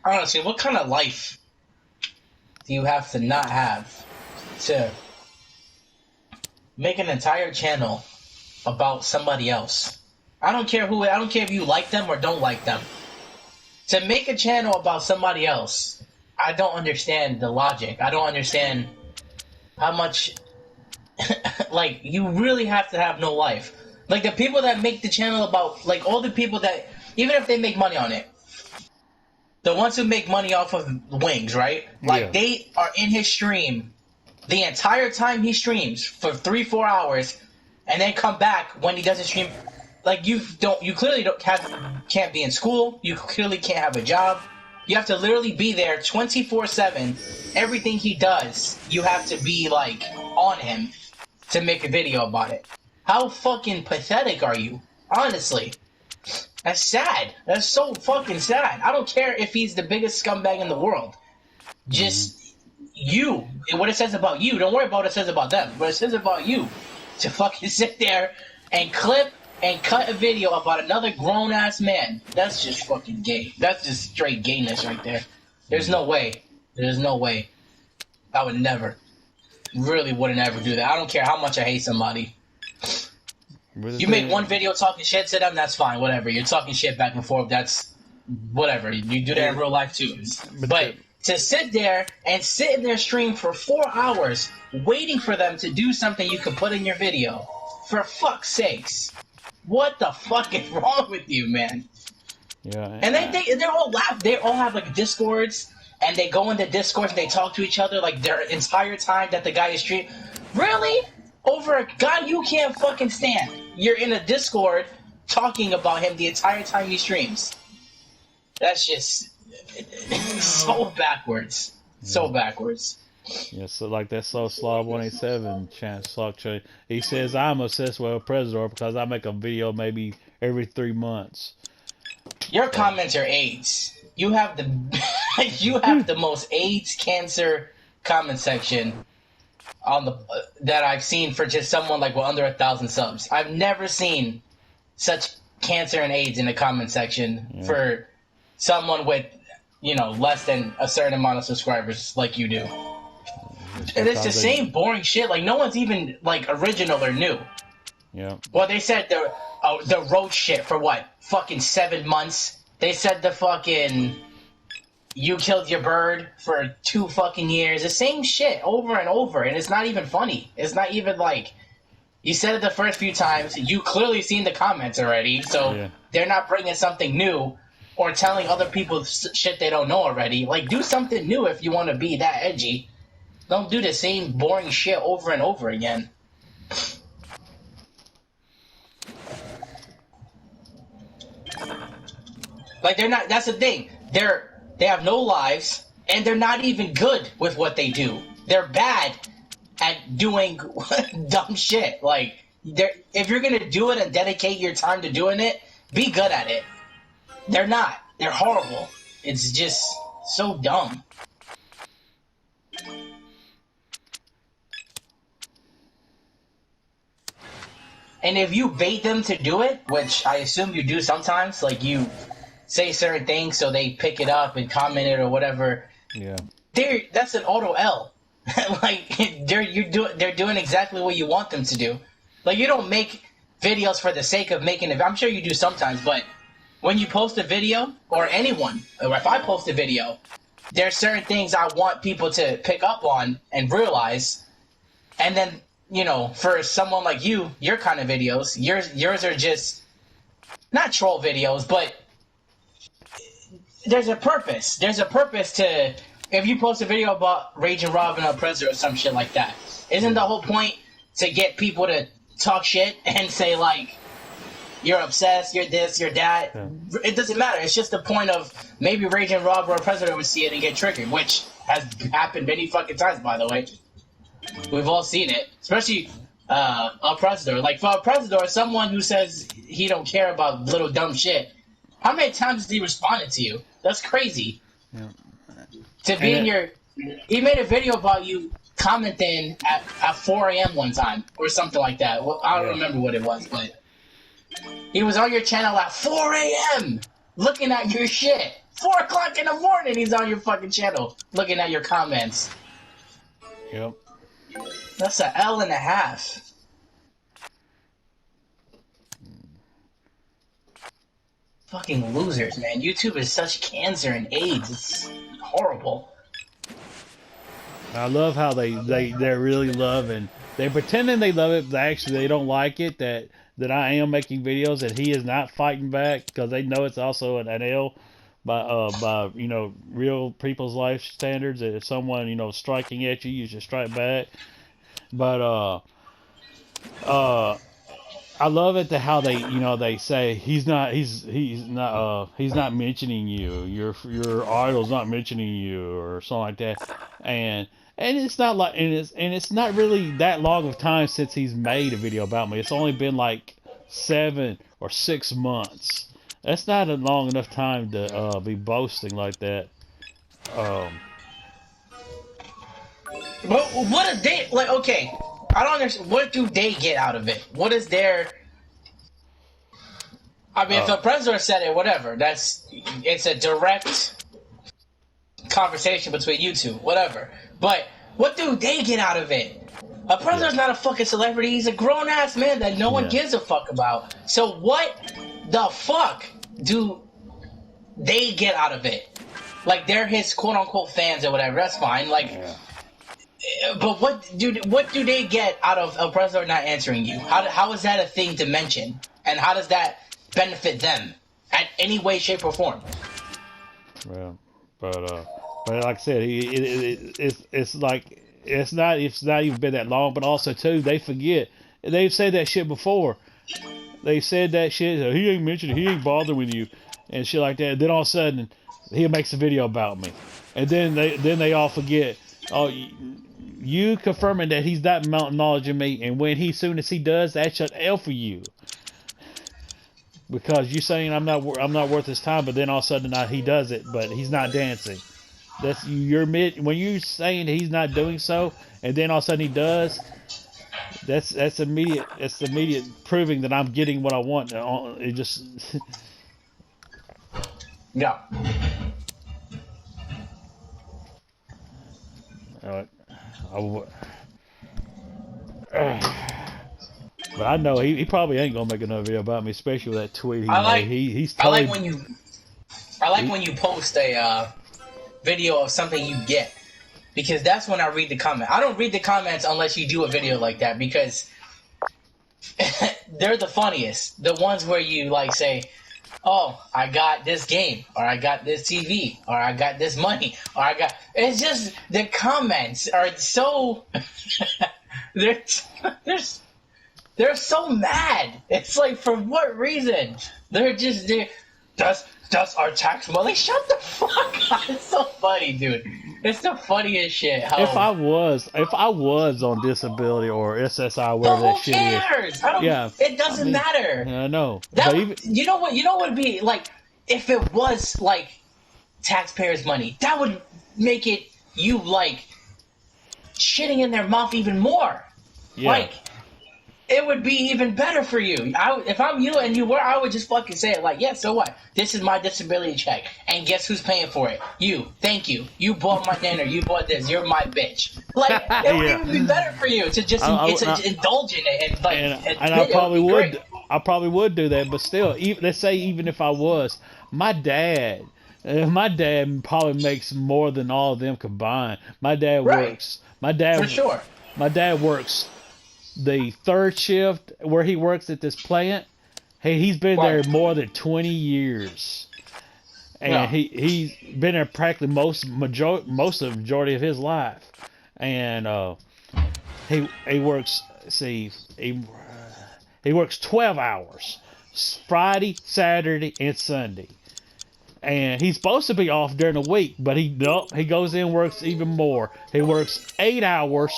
Honestly, what kind of life do you have to not have to make an entire channel about somebody else? I don't care who. I don't care if you like them or don't like them. To make a channel about somebody else, I don't understand the logic. I don't understand how much. Like, you really have to have no life. Like, the people that make the channel about, like, all the people that, even if they make money on it, the ones who make money off of wings, right? Like, Yeah. they are in his stream the entire time he streams for 3-4 hours, and then come back when he doesn't stream. Like, you clearly can't be in school. You clearly can't have a job. You have to literally be there 24/7. Everything he does, you have to be like on him to make a video about it. How fucking pathetic are you? Honestly, that's sad. That's so fucking sad. I don't care if he's the biggest scumbag in the world. Just you, what it says about you. Don't worry about what it says about them. What it says about you, to fucking sit there and clip and cut a video about another grown-ass man. That's just fucking gay. That's just straight gayness right there. There's no way. There's no way. I would never. Really wouldn't ever do that. I don't care how much I hate somebody. You make one video talking shit to them, that's fine, whatever. You're talking shit back and forth, that's whatever. You do that in real life too. But to sit there and sit in their stream for 4 hours waiting for them to do something you could put in your video, for fuck's sakes. What the fuck is wrong with you, man? Yeah. And they all laugh. They all have like Discords, and they go into Discords and they talk to each other like their entire time that the guy is streaming. Really? Over a guy you can't fucking stand. You're in a Discord talking about him the entire time he streams. That's just so backwards. So backwards. Yeah, so like that So Slob 187 chance he says I'm obsessed with ELPRESADOR because I make a video maybe every 3 months. Your comments are AIDS. You have the you have the most AIDS cancer comment section on the that I've seen for just someone like with under 1,000 subs. I've never seen such cancer and AIDS in the comment section for someone with, you know, less than a certain amount of subscribers like you do. And it's the same boring shit. Like, no one's even like original or new. Yeah. Well, they said the road shit for what? Fucking 7 months. They said the fucking you killed your bird for 2 fucking years. The same shit over and over, and it's not even funny. It's not even like you said it the first few times. You clearly seen the comments already, so they're not bringing something new or telling other people shit they don't know already. Like, do something new if you want to be that edgy. Don't do the same boring shit over and over again. Like, they're not. That's the thing. They have no lives, and they're not even good with what they do. They're bad at doing dumb shit. Like, if you're gonna do it and dedicate your time to doing it, be good at it. They're not. They're horrible. It's just so dumb. And if you bait them to do it, which I assume you do sometimes, like you say certain things so they pick it up and comment it or whatever. Yeah. That's an auto L. Like, they're doing exactly what you want them to do. Like, you don't make videos for the sake of making it. I'm sure you do sometimes, but when you post a video, or anyone, or if I post a video, there's certain things I want people to pick up on and realize, and then, you know, for someone like you, your kind of videos, yours are just not troll videos, but there's a purpose. There's a purpose to, if you post a video about Raging Rob and ELPRESADOR or some shit like that, isn't the whole point to get people to talk shit and say, like, you're obsessed, you're this, you're that? Yeah. It doesn't matter. It's just the point of maybe Raging Rob or ELPRESADOR would see it and get triggered, which has happened many fucking times, by the way. We've all seen it, especially ELPRESADOR. Like, for ELPRESADOR, someone who says he don't care about little dumb shit, how many times has he responded to you? That's crazy. Yeah. To be in your... He made a video about you commenting at 4 a.m. one time, or something like that. Well, I don't remember what it was, but... He was on your channel at 4 a.m. looking at your shit. 4 o'clock in the morning, he's on your fucking channel looking at your comments. Yep. That's an L and a half. Fucking losers, man. YouTube is such cancer and AIDS. It's horrible. I love how they're really loving. They're pretending they love it, but actually they don't like it. That I am making videos and he is not fighting back because they know it's also an L by real people's life standards. That if someone striking at you, you should strike back. But I love it how they say he's not mentioning you. Your idol's not mentioning you or something like that. And it's not like it's not really that long of time since he's made a video about me. It's only been like 7 or 6 months. That's not a long enough time to be boasting like that. But what do they like? Okay, I don't understand. What do they get out of it? What is their? I mean, if the president said it, whatever. It's a direct conversation between you two, whatever. But what do they get out of it? A president's not a fucking celebrity. He's a grown ass man that no one gives a fuck about. So what the fuck do they get out of it? Like they're his quote unquote fans or whatever. That's fine. Like. But what do they get out of a president not answering you? How is that a thing to mention? And how does that benefit them at any way, shape, or form? Well, but like I said, it's like it's not even been that long. But also too, they forget they've said that shit before. They said that shit. He ain't mentioned it. He ain't bothered with you and shit like that. And then all of a sudden, he makes a video about me, and then they all forget. Oh. You confirming that he's not acknowledging me, and when soon as he does, that's an L for you. Because you saying I'm not worth his time, but then all of a sudden he does it, but he's not dancing. That's when you saying he's not doing so, and then all of a sudden he does. That's immediate. It's immediate proving that I'm getting what I want. It just yeah. All right. But I know he probably ain't gonna make another video about me, especially with that tweet he made. He's totally. I like when you post a video of something you get, because that's when I read the comment. I don't read the comments unless you do a video like that, because they're the funniest. The ones where you like say, oh, I got this game, or I got this TV, or I got this money, or I got... It's just, the comments are so... they're so mad. It's like, for what reason? Does our tax money... Shut the fuck up. It's so funny, dude. It's the funniest shit. If I was on disability or SSI, whatever that shit is. Who cares? It doesn't matter. I know. You know what would be like if it was like taxpayers' money? That would make it you like shitting in their mouth even more. Yeah. Like it would be even better for you. If I'm you and you were, I would just fucking say it like, yeah, so what? This is my disability check. And guess who's paying for it? You. Thank you. You bought my dinner. You bought this. You're my bitch. Like, it would even be better for you to just indulge in it. And, like, and I probably would. Great. I probably would do that. But still, let's say even if I was, my dad probably makes more than all of them combined. My dad works. For sure. My dad works the third shift where he works at this plant. Hey, he's been there more than 20 years, and he's been there practically most of the majority of his life. And he works. He works 12 hours, Friday, Saturday, and Sunday. And he's supposed to be off during the week, but he goes in and works even more. He works 8 hours,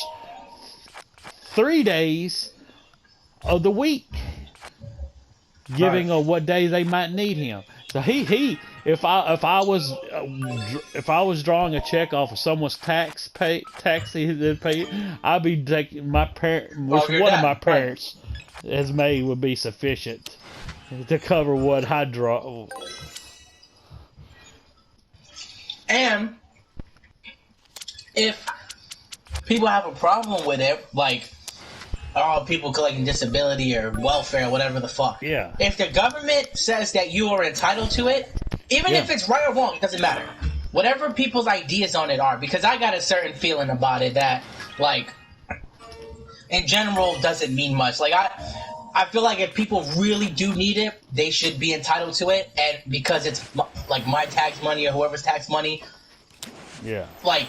3 days of the week, giving what days they might need him. So if I was drawing a check off of someone's tax he didn't pay, I'd be taking my parent, which one of my parents has made would be sufficient to cover what I draw. And if people have a problem with it, like people collecting disability or welfare, whatever the fuck. Yeah. If the government says that you are entitled to it, even if it's right or wrong, it doesn't matter. Whatever people's ideas on it are, because I got a certain feeling about it that, like, in general, doesn't mean much. Like, I feel like if people really do need it, they should be entitled to it, and because it's like my tax money or whoever's tax money. Yeah. Like,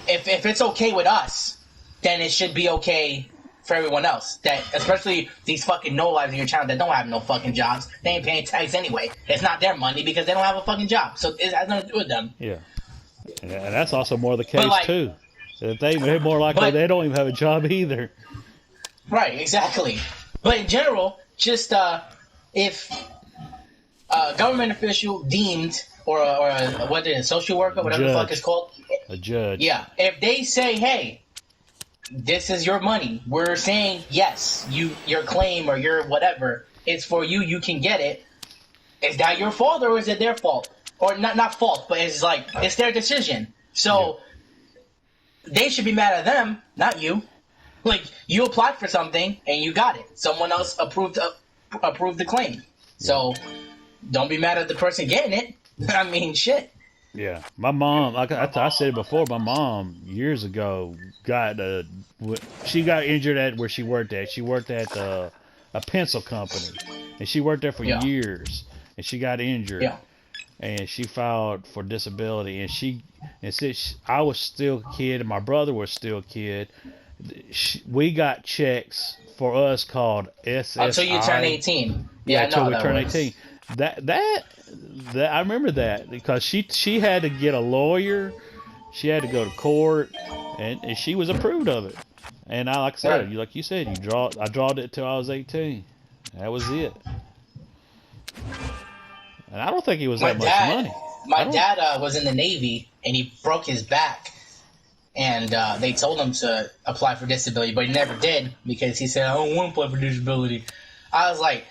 if it's okay with us, then it should be okay for everyone else. That, especially these fucking no-lives in your channel that don't have no fucking jobs. They ain't paying tax anyway. It's not their money because they don't have a fucking job. So it has nothing to do with them. Yeah. And that's also more the case, like, too. That they're more likely they don't even have a job either. Right, exactly. But in general, just if a government official deemed, or what is it, a social worker, whatever the fuck it's called. A judge. Yeah. If they say, hey, this is your money, we're saying, yes, your claim or your whatever, it's for you, you can get it. Is that your fault or is it their fault? Or not fault, but it's like, it's their decision. So they should be mad at them, not you. Like, you applied for something and you got it. Someone else approved the claim. So don't be mad at the person getting it. I mean, shit. Yeah, my mom, like I said it before, my mom years ago she got injured at where she worked at. She worked at a pencil company, and she worked there for years, and she got injured, and she filed for disability, and since I was still a kid and my brother was still a kid, we got checks for us called SSI. Until you turn 18. Yeah, until we turn 18. That I remember that because she had to get a lawyer, she had to go to court, and she was approved of it. And I, like I said, like you said, I drawed it till I was 18. That was it. And I don't think it was that much money. My dad was in the Navy and he broke his back, and they told him to apply for disability, but he never did because he said, I don't want to apply for disability. I was like,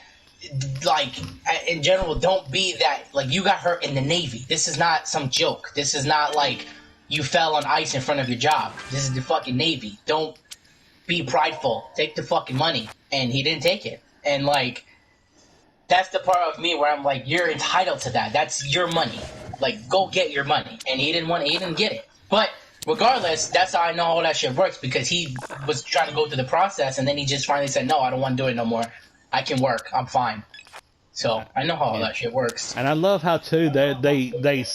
in general, don't be that, like, you got hurt in the Navy. This is not some joke. This is not like you fell on ice in front of your job. This is the fucking Navy. Don't be prideful. Take the fucking money. And he didn't take it. And, like, that's the part of me where I'm like, you're entitled to that. That's your money. Like, go get your money. And he didn't get it. But regardless, that's how I know all that shit works, because he was trying to go through the process, and then he just finally said, no, I don't want to do it no more. I can work. I'm fine. So I know how all that shit works. And I love how too they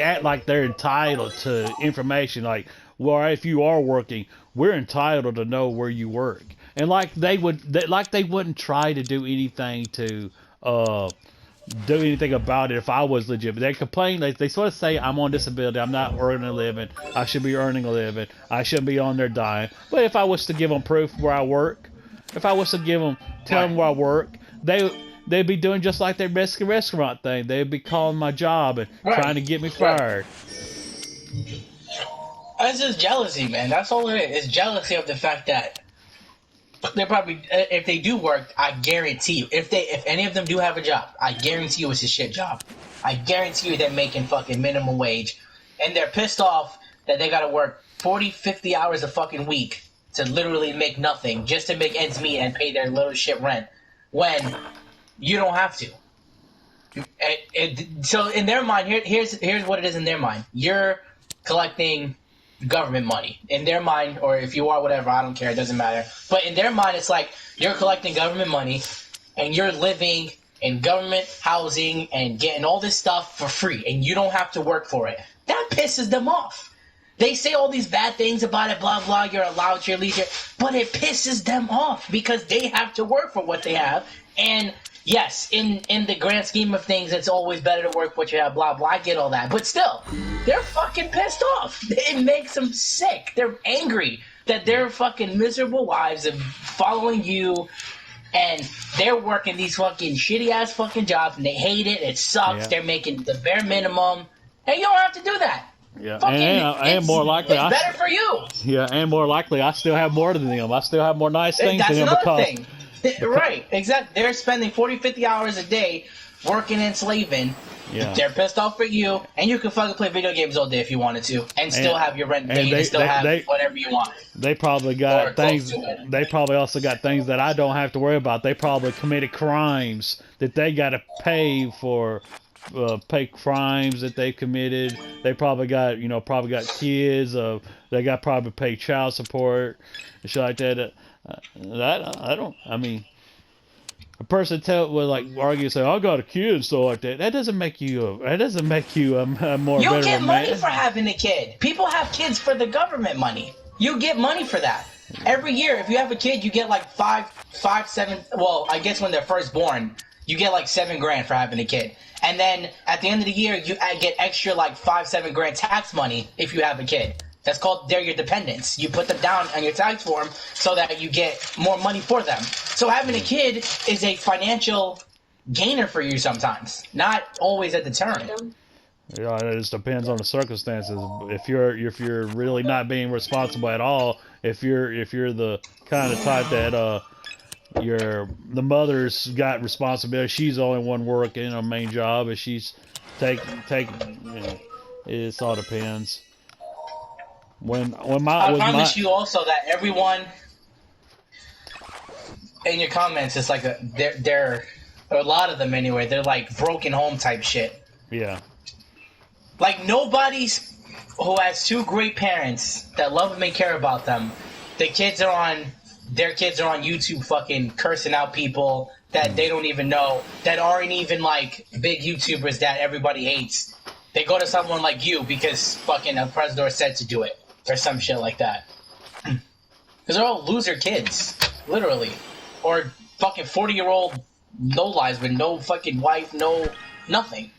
act like they're entitled to information. Like, well, if you are working, we're entitled to know where you work. And like they wouldn't try to do anything to do anything about it if I was legitimate. They complain. They sort of say, I'm on disability. I'm not earning a living. I should be earning a living. I shouldn't be on there dying. But if I was to give them proof where I work, if I was to tell them where I work, they'd be doing just like their Mexican restaurant thing. They'd be calling my job and trying to get me fired. It's just jealousy, man. That's all it is. It's jealousy of the fact that they're probably, if they do work, I guarantee you, if any of them do have a job, I guarantee you it's a shit job. I guarantee you they're making fucking minimum wage, and they're pissed off that they gotta work 40, 50 hours a fucking week to literally make nothing, just to make ends meet and pay their little shit rent, when you don't have to. So in their mind, here's what it is in their mind. You're collecting government money. In their mind, or if you are, whatever, I don't care, it doesn't matter. But in their mind, it's like you're collecting government money and you're living in government housing and getting all this stuff for free, and you don't have to work for it. That pisses them off. They say all these bad things about it, blah, blah, you're allowed your leisure, but it pisses them off because they have to work for what they have. And yes, in the grand scheme of things, it's always better to work for what you have, blah, blah, I get all that. But still, they're fucking pissed off. It makes them sick. They're angry that their fucking miserable lives of following you, and they're working these fucking shitty-ass fucking jobs, and they hate it, it sucks, they're making the bare minimum, and you don't have to do that. Yeah, and more likely, it's better for you. Yeah, and more likely, I still have more than them. I still have more nice things than them. That's another thing. Right, exactly. They're spending 40, 50 hours a day working and slaving. Yeah. They're pissed off at you, and you can fucking play video games all day if you wanted to, and still have your rent paid, and still have whatever you want. They probably got things. They probably also got things that I don't have to worry about. They probably committed crimes that they got to pay for, pay crimes that they committed. They probably got, kids. They got probably pay child support and shit like that. I mean. A person will argue and say, "I got a kid," and stuff like that. That doesn't make you a more. You better get man. money for having a kid. People have kids for the government money. You get money for that every year. If you have a kid, you get like 7. Well, I guess when they're first born, you get like $7,000 for having a kid, and then at the end of the year, you get extra like $5-7 tax money if you have a kid. That's called, they're your dependents. You put them down on your tax form so that you get more money for them. So having a kid is a financial gainer for you sometimes, not always a deterrent. Yeah, it just depends on the circumstances. If you're really not being responsible at all, if you're the kind of type that the mother's got responsibility, she's the only one working a main job, and she's taking it all depends. I promise you also that everyone in your comments is like they're a lot of them anyway. They're like broken home type shit. Yeah. Like nobody's who has 2 great parents that love them and care about them. Their kids are on YouTube fucking cursing out people that they don't even know, that aren't even like big YouTubers that everybody hates. They go to someone like you because fucking ELPRESADOR said to do it. Or some shit like that. Because they're all loser kids. Literally. Or fucking 40-year-old no lives with no fucking wife, no nothing.